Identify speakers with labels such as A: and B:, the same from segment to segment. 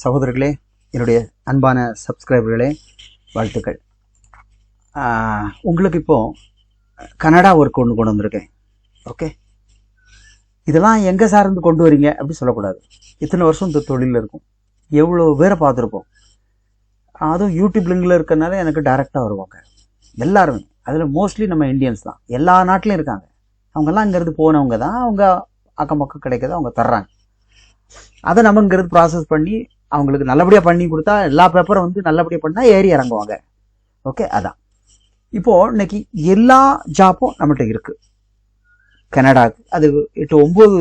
A: சகோதரர்களே, என்னுடைய அன்பான சப்ஸ்கிரைபர்களே, வாழ்த்துக்கள். உங்களுக்கு இப்போது கனடா ஒர்க் ஒன்று கொண்டு வந்திருக்கேன். ஓகே, இதெல்லாம் எங்கே சார்ந்து கொண்டு வரீங்க அப்படி சொல்லக்கூடாது. இத்தனை வருஷம் இந்த தொழிலில் இருக்கும், எவ்வளோ பேரை பார்த்துருப்போம். அதுவும் யூடியூப் லிங்கில் இருக்கிறனால எனக்கு டைரெக்டாக வருவாங்க எல்லாருமே. அதில் மோஸ்ட்லி நம்ம இந்தியன்ஸ் தான், எல்லா நாட்டிலையும் இருக்காங்க. அவங்கெல்லாம் இங்கேருந்து போனவங்க தான், அவங்க அக்கம் பக்கம் கிடைக்கிறத அவங்க தர்றாங்க. அதை நம்ம இங்கேருந்து ப்ராசஸ் பண்ணி அவங்களுக்கு நல்லபடியாக பண்ணி கொடுத்தா, எல்லா பேப்பரும் வந்து நல்லபடியாக பண்ணால் ஏறி இறங்குவாங்க. ஓகே, அதான் இப்போது இன்னைக்கு எல்லா ஜாப்பும் நம்மகிட்ட இருக்குது கனடாவுக்கு. அது 8-9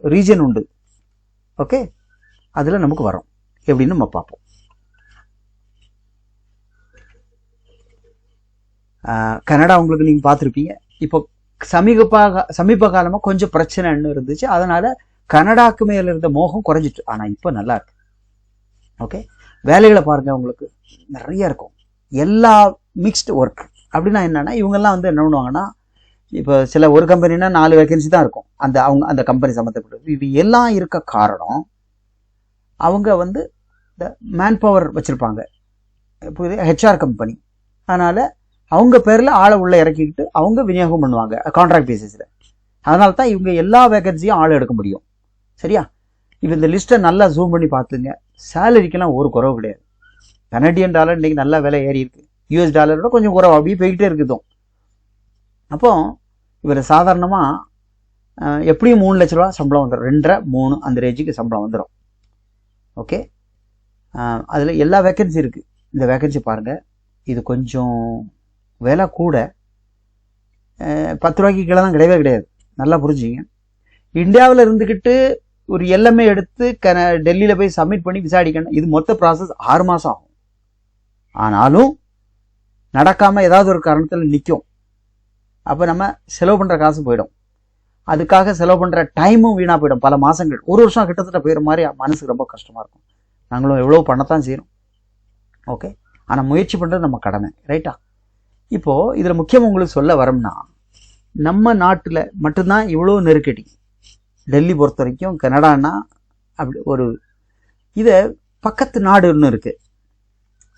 A: ரீஜன் உண்டு. ஓகே, அதில் நமக்கு வரும் எப்படின்னு நம்ம பார்ப்போம். கனடா உங்களுக்கு நீங்கள் பார்த்துருப்பீங்க. இப்போ சமீப காலமாக கொஞ்சம் பிரச்சனைன்னு இருந்துச்சு, அதனால் கனடாக்கு மேலே இருந்த மோகம் குறைஞ்சிட்டு. ஆனால் இப்போ நல்லா இருக்கு. ஓகே, வேலைகளை பாருங்கள், உங்களுக்கு நிறைய இருக்கும். எல்லா மிக்ஸ்டு ஒர்க். அப்படின்னா என்னென்னா, இவங்கெல்லாம் வந்து என்ன பண்ணுவாங்கன்னா, இப்போ சில ஒரு கம்பெனினா 4 வேகன்சி தான் இருக்கும், அந்த கம்பெனி சம்மந்தப்பட்டது. இது எல்லாம் இருக்க காரணம், அவங்க வந்து இந்த மேன் பவர் வச்சுருப்பாங்க. இப்போ இது ஹெச்ஆர் கம்பெனி, அதனால் அவங்க பேரில் ஆளை உள்ளே இறக்கிக்கிட்டு அவங்க விநியோகம் பண்ணுவாங்க கான்ட்ராக்ட் பேசிஸில். அதனால தான் இவங்க எல்லா வேகன்சியும் ஆள் எடுக்க முடியும். சரியா? இப்போ இந்த லிஸ்ட்டை நல்லா ஜூம் பண்ணி பார்த்துங்க. சேலரிக்கெல்லாம் ஒரு குறவு கிடையாது. கனடியன் டாலர் இன்றைக்கி நல்லா விலை ஏறி இருக்கு, யூஎஸ் டாலரோட கொஞ்சம் குறவு, அப்படியே போய்கிட்டே இருக்குதும். அப்போ இவர் சாதாரணமாக எப்படியும் 3 லட்ச ரூபா சம்பளம் வந்துடும், 2.5-3 அந்த ரேஞ்சுக்கு சம்பளம் வந்துடும். ஓகே, அதில் எல்லா வேக்கன்சி இருக்குது. இந்த வேக்கன்சி பாருங்கள், இது கொஞ்சம் விலை கூட, 10 ரூபாய்க்கு கீழே தான், கிடையவே கிடையாது. நல்லா புரிஞ்சுங்க. இந்தியாவில் இருந்துக்கிட்டு ஒரு எல்லாமே எடுத்து டெல்லியில் போய் சப்மிட் பண்ணி விசாரிக்கணும். இது மொத்த ப்ராசஸ் 6 மாதம் ஆகும். ஆனாலும் நடக்காமல் ஏதாவது ஒரு காரணத்தில் நிற்கும். அப்போ நம்ம செலவு பண்ணுற காசு போயிடும், அதுக்காக செலவு பண்ணுற டைமும் வீணாக போயிடும். பல மாதங்கள், ஒரு வருஷம் கிட்டத்தட்ட போயிடுற மாதிரி மனசுக்கு ரொம்ப கஷ்டமாக இருக்கும். நாங்களும் எவ்வளோ பண்ணத்தான் செய்யணும். ஓகே, ஆனால் முயற்சி பண்ணுறது நம்ம கடமை, ரைட்டா? இப்போது இதில் முக்கியமாக உங்களுக்கு சொல்ல வரோம்னா, நம்ம நாட்டில் மட்டும்தான் இவ்வளோ நெருக்கடி. டெல்லி பொறுத்த வரைக்கும் கனடானா அப்படி ஒரு இதை பக்கத்து நாடு ஒன்று இருக்குது.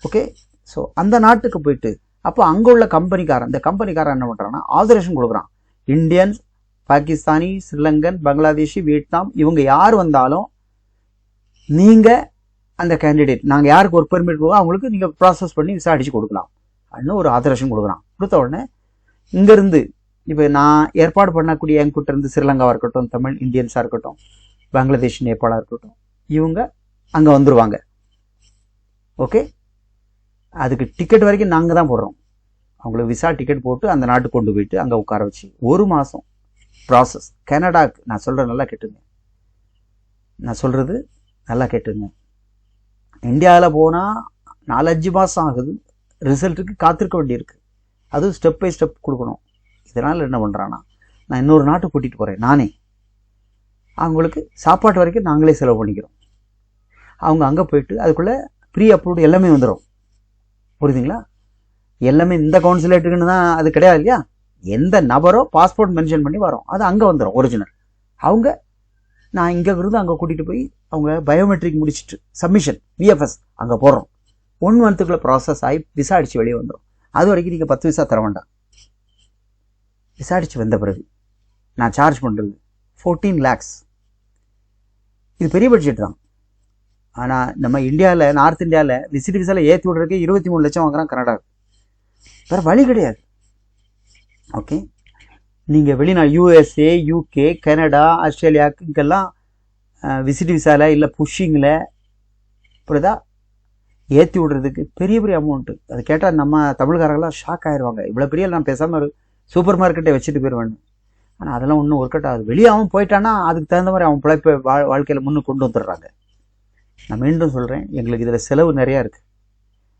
A: ஓகே, ஸோ அந்த நாட்டுக்கு போயிட்டு அப்போ அங்கே உள்ள இந்த கம்பெனிக்காரன் என்ன பண்ணுறான்னா, ஆதரேஷன் கொடுக்குறான். இந்தியன்ஸ், பாகிஸ்தானி, ஸ்ரீலங்கன், பங்களாதேஷி, வியட்நாம், இவங்க யார் வந்தாலும் நீங்கள் அந்த கேண்டிடேட், நாங்கள் யாருக்கு ஒர்க் பெர்மிட் போவோம் அவங்களுக்கு நீங்கள் ப்ராசஸ் பண்ணி விசாரிச்சு கொடுக்கலாம் அப்படின்னு ஒரு ஆதரேஷன் கொடுக்குறான். கொடுத்த உடனே இங்கேருந்து இப்போ நான் ஏற்பாடு பண்ணக்கூடிய என்கிட்ட இருந்து ஸ்ரீலங்காவாக இருக்கட்டும், தமிழ் இந்தியன்ஸாக இருக்கட்டும், பங்களாதேஷ், நேபாளாக இருக்கட்டும், இவங்க அங்கே வந்துடுவாங்க. ஓகே, அதுக்கு டிக்கெட் வரைக்கும் நாங்கள் தான் போடுறோம். அவங்களுக்கு விசா டிக்கெட் போட்டு அந்த நாட்டுக்கு கொண்டு போயிட்டு அங்கே உட்கார வச்சு 1 மாதம் ப்ராசஸ். கனடாக்கு நான் சொல்கிறேன், நல்லா கேட்டுங்க, நான் சொல்கிறது நல்லா கேட்டுங்க. இந்தியாவில் போனால் 4-5 மாதம் ஆகுது, ரிசல்ட்டுக்கு காத்திருக்க வேண்டியிருக்கு. அதுவும் ஸ்டெப் பை ஸ்டெப் கொடுக்கணும். இதனால் என்ன பண்ணுறான்னா, நான் இன்னொரு நாட்டுக்கு கூட்டிகிட்டு போகிறேன் நானே, அவங்களுக்கு சாப்பாட்டு வரைக்கும் நாங்களே செலவு பண்ணிக்கிறோம். அவங்க அங்கே போயிட்டு அதுக்குள்ளே ப்ரீ அப்ரூவ்டு எல்லாமே வந்துடும். புரியுதுங்களா? எல்லாமே இந்த கவுன்சிலேட்டுக்குன்னு தான் அது கிடையாது இல்லையா? எந்த நபரோ பாஸ்போர்ட் மென்ஷன் பண்ணி வரோம், அது அங்கே வந்துடும் ஒரிஜினல். அவங்க நான் இங்கே இருந்து அங்கே கூட்டிகிட்டு போய் அவங்க பயோமெட்ரிக் முடிச்சுட்டு சப்மிஷன் விஎஃப்எஸ் அங்கே போடுறோம். 1 மந்த்துக்குள்ளே ப்ராசஸ் ஆகி விசாரிச்சு வெளியே வந்துடும். அது வரைக்கும் நீங்கள் 10 விசா தர வேண்டாம். விசாரிச்சு வந்த பிறகு நான் சார்ஜ் பண்ணுறது 14 lakhs. இது பெரிய பட்ஜெட் தான். ஆனால் நம்ம இந்தியாவில், நார்த் இந்தியாவில் விசிட் விசாவில் ஏற்றி விடுறதுக்கு 23 லட்சம் வாங்குறான் கனடா. வேறு வழி கிடையாது. ஓகே, நீங்கள் வெளிநாடு USA, UK, கனடா, ஆஸ்திரேலியாவுக்கு இங்கெல்லாம் விசிட் விசாவில் இல்லை புஷ்ஷிங்கில் இப்படிதா ஏற்றி விடுறதுக்கு பெரிய பெரிய அமௌண்ட்டு. அது கேட்டால் நம்ம தமிழ்காரங்களாம் ஷாக் ஆயிடுவாங்க. இவ்வளோ பெரிய நான் பேசாமல் சூப்பர் மார்க்கெட்டை வச்சுட்டு போயிடுவேன். ஆனால் அதெல்லாம் ஒன்றும் ஒர்க் அவுட் ஆகுது. வெளியே அவன் போயிட்டான்னா அதுக்கு தகுந்த மாதிரி அவன் பிழைப்பை வாழ்க்கையில் முன்னுக்கு கொண்டு வந்துடுறாங்க. நான் மீண்டும் சொல்கிறேன், எங்களுக்கு இதில் செலவு நிறையா இருக்குது.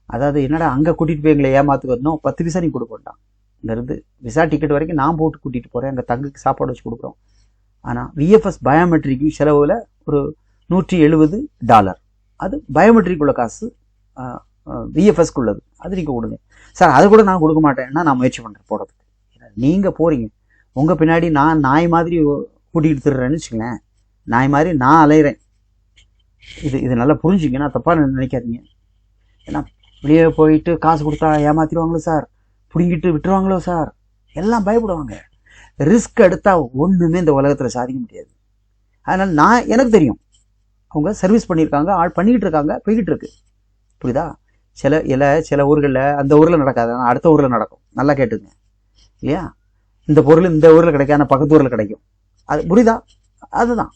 A: அதாவது என்னடா அங்கே கூட்டிகிட்டு போய் எங்களை ஏமாத்துக்கு வரணும், 10 விசா நீ கொடுக்கட்டான். இங்கேருந்து விசா டிக்கெட் வரைக்கும் நான் போட்டு கூட்டிகிட்டு போகிறேன், அங்கே தங்குக்கு சாப்பாடு வச்சு கொடுக்குறோம். ஆனால் விஎஃப்எஸ் பயோமெட்ரிக்கு செலவில் ஒரு $170. அது பயோமெட்ரிக் உள்ள காசு, விஎஃப்எஸ்க்கு உள்ளது. அது நீங்கள் கொடுங்க சார். அது கூட நான் கொடுக்க மாட்டேன்னா நான் முயற்சி பண்ணுறேன் போடுறதுக்கு. நீங்கள் போகிறீங்க, உங்கள் பின்னாடி நான் நாய் மாதிரி கூட்டிகிட்டு திருறேன்னு வச்சுங்களேன். நாய் மாதிரி நான் அலைகிறேன். இது நல்லா புரிஞ்சுங்க, நான் தப்பா நினைக்காதீங்க. ஏன்னா வெளியே போயிட்டு காசு கொடுத்தா ஏமாத்திடுவாங்களோ சார், பிடிங்கிட்டு விட்டுருவாங்களோ சார், எல்லாம் பயப்படுவாங்க. ரிஸ்க் எடுத்தா ஒண்ணுமே இந்த உலகத்துல சாதிக்க முடியாது. அதனால எனக்கு தெரியும், அவங்க சர்வீஸ் பண்ணியிருக்காங்க, ஆள் பண்ணிக்கிட்டு இருக்காங்க, போய்கிட்டு இருக்கு. புரியுதா? சில ஊர்களில் அந்த ஊரில் நடக்காது, ஆனால் அடுத்த ஊரில் நடக்கும். நல்லா கேட்டுங்க இல்லையா? இந்த பொருள் இந்த ஊரில் கிடைக்காது, பக்கத்து ஊரில் கிடைக்கும். அது புரியுதா? அதுதான்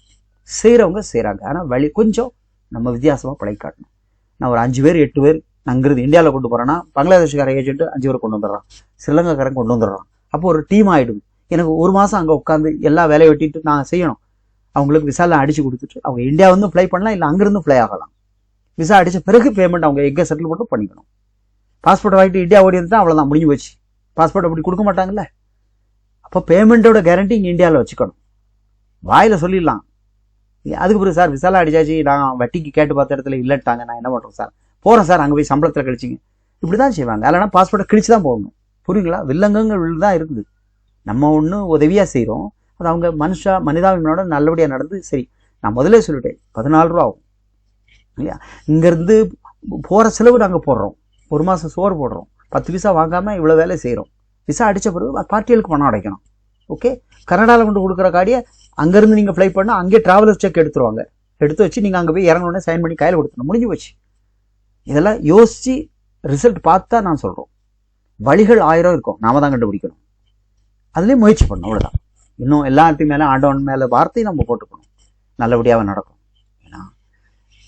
A: செய்கிறவங்க செய்கிறாங்க. ஆனால் கொஞ்சம் நம்ம வித்தியாசமாக பழகி காட்டணும். நான் ஒரு 5 பேர் 8 பேர் அங்கிருந்து இந்தியாவில் கொண்டு போகிறேன்னா, பங்களாதேஷ்கார ஏஜென்ட் 5 பேர் கொண்டு வந்துடுறான், ஸ்ரீலங்காக்காரன் கொண்டு வந்துடுறான். அப்போ ஒரு டீம் ஆகிடுது. எனக்கு ஒரு மாதம் அங்கே உட்காந்து எல்லா வேலையை வெட்டிட்டு நான் செய்யணும். அவங்களுக்கு விசாலாம் அடிச்சு கொடுத்துட்டு அவங்க இந்தியா வந்து ஃப்ளை பண்ணலாம், இல்லை அங்கிருந்து ஃப்ளை ஆகலாம். விசா அடித்த பிறகு பேமெண்ட் அவங்க எங்கே செட்டில் மட்டும் பண்ணிக்கணும். பாஸ்போர்ட் வாங்கிட்டு இந்தியா ஓடி இருந்தால் அவ்வளோதான், முடிஞ்சு போச்சு. பாஸ்போர்ட் அப்படி கொடுக்க மாட்டாங்கல்ல. அப்போ பேமெண்ட்டோட கேரண்டி இங்கே இந்தியாவில் வச்சுக்கணும். வாயில் சொல்லிடலாம். அதுக்கு பிறகு சார் விசாலாம் அடிச்சாச்சு, நான் வட்டிக்கு கேட்டு பார்த்த இடத்துல இல்லட்டாங்க, நான் என்ன பண்ணுறேன் சார், போகிறேன் சார், அங்கே போய் சம்பளத்தில் கழிச்சிங்க, இப்படி தான் செய்வாங்க. இல்லைனா பாஸ்போர்ட்டை கிழிச்சு தான் போகணும். புரியுங்களா? வில்லங்கங்கள் தான் இருக்குது. நம்ம ஒன்று உதவியாக செய்கிறோம், அது அவங்க மனிதாபிமானோட நல்லபடியாக நடந்து. சரி, நான் முதலே சொல்லிட்டேன், 14 ரூபா ஆகும் இல்லையா? இங்கேருந்து போகிற செலவு நாங்கள் போடுறோம், ஒரு மாதம் சோறு போடுறோம், 10 விசா வாங்காமல் இவ்வளோ வேலை செய்கிறோம். விசா அடித்த பிறகு பார்ட்டிகளுக்கு பணம் அடைக்கணும். ஓகே, கனடாவில் கொண்டு கொடுக்குற காடியை அங்கேருந்து நீங்கள் ஃப்ளை பண்ணால் அங்கேயே ட்ராவலர் செக் எடுத்துருவாங்க. எடுத்து வச்சு நீங்கள் அங்கே போய் இறங்கணுன்னே சைன் பண்ணி கையில் கொடுத்துணும், முடிஞ்சு போச்சு. இதெல்லாம் யோசித்து ரிசல்ட் பார்த்தா நான் சொல்கிறோம். வழிகள் 1000 இருக்கும், நாம தான் கண்டுபிடிக்கணும். அதுலேயும் முயற்சி பண்ணணும், அவ்வளோதான். இன்னும் எல்லாத்தையும் மேலே ஆண்டவன் மேலே வார்த்தையும் நம்ம போட்டுக்கணும், நல்லபடியாக நடக்கும். ஏன்னா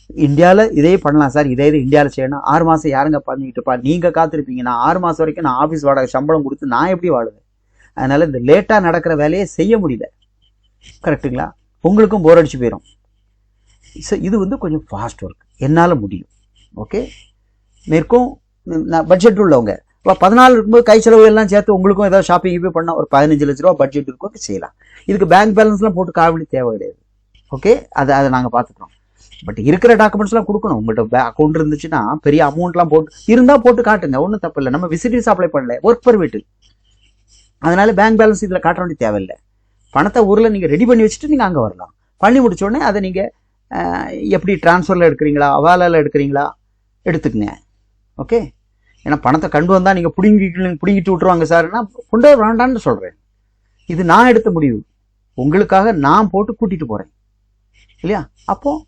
A: இந்தியாவில் இதே பண்ணலாம் சார், இதே இந்தியாவில் செய்யணும். 6 மாதம் யாருங்க பண்ணிக்கிட்டுப்பா, நீங்கள் காத்திருப்பீங்க. நான் 6 மாதம் வரைக்கும் நான் ஆஃபீஸ் வாடகை சம்பளம் கொடுத்து நான் எப்படி வாழுவேன்? அதனால இந்த லேட்டாக நடக்கிற வேலையை செய்ய முடியல. கரெக்டுங்களா? உங்களுக்கும் போர் அடிச்சு போயிடும். இது வந்து கொஞ்சம் ஃபாஸ்ட் ஒர்க், என்னால் முடியும். ஓகே, மேற்கும் நான் பட்ஜெட் உள்ளவங்க இப்போ 14 இருக்கும்போது கை செலவு எல்லாம் சேர்த்து உங்களுக்கும் ஏதாவது ஷாப்பிங் போய் பண்ணால் ஒரு 15 லட்ச ரூபா பட்ஜெட் இருக்கும், செய்யலாம். இதுக்கு பேங்க் பேலன்ஸ்லாம் போட்டு காவலி தேவை கிடையாது. ஓகே, அதை நாங்கள் பார்த்துக்கிறோம். பட் இருக்கிற டாக்குமெண்ட்ஸ்லாம் கொடுக்கணும். உங்கள்கிட்ட அக்கௌண்ட் இருந்துச்சுன்னா பெரிய அமௌண்ட்லாம் போட்டு காட்டுங்க, ஒன்றும் தப்பு இல்லை. நம்ம விசிட்டிங்ஸ் அப்ளை பண்ணல, ஒர்க் பர்மிட், அதனால பேங்க் பேலன்ஸ் இதில் காட்ட வேண்டிய தேவையில்லை. பணத்தை ஊரில் நீங்கள் ரெடி பண்ணி வச்சுட்டு நீங்கள் அங்கே வரலாம். பண்ணி முடிச்சோடனே அதை நீங்கள் எப்படி டிரான்ஸ்ஃபரில் எடுக்கிறீங்களா, அவாலால் எடுக்கிறீங்களா எடுத்துக்கங்க. ஓகே, ஏன்னா பணத்தை கண்டு வந்தால் நீங்கள் பிடிங்கிட்டு விட்டுருவாங்க சார்னா கொண்டே வேண்டான்னு சொல்கிறேன். இது நான் எடுத்த முடிவு, உங்களுக்காக நான் போட்டு கூட்டிகிட்டு போகிறேன் இல்லையா? அப்போது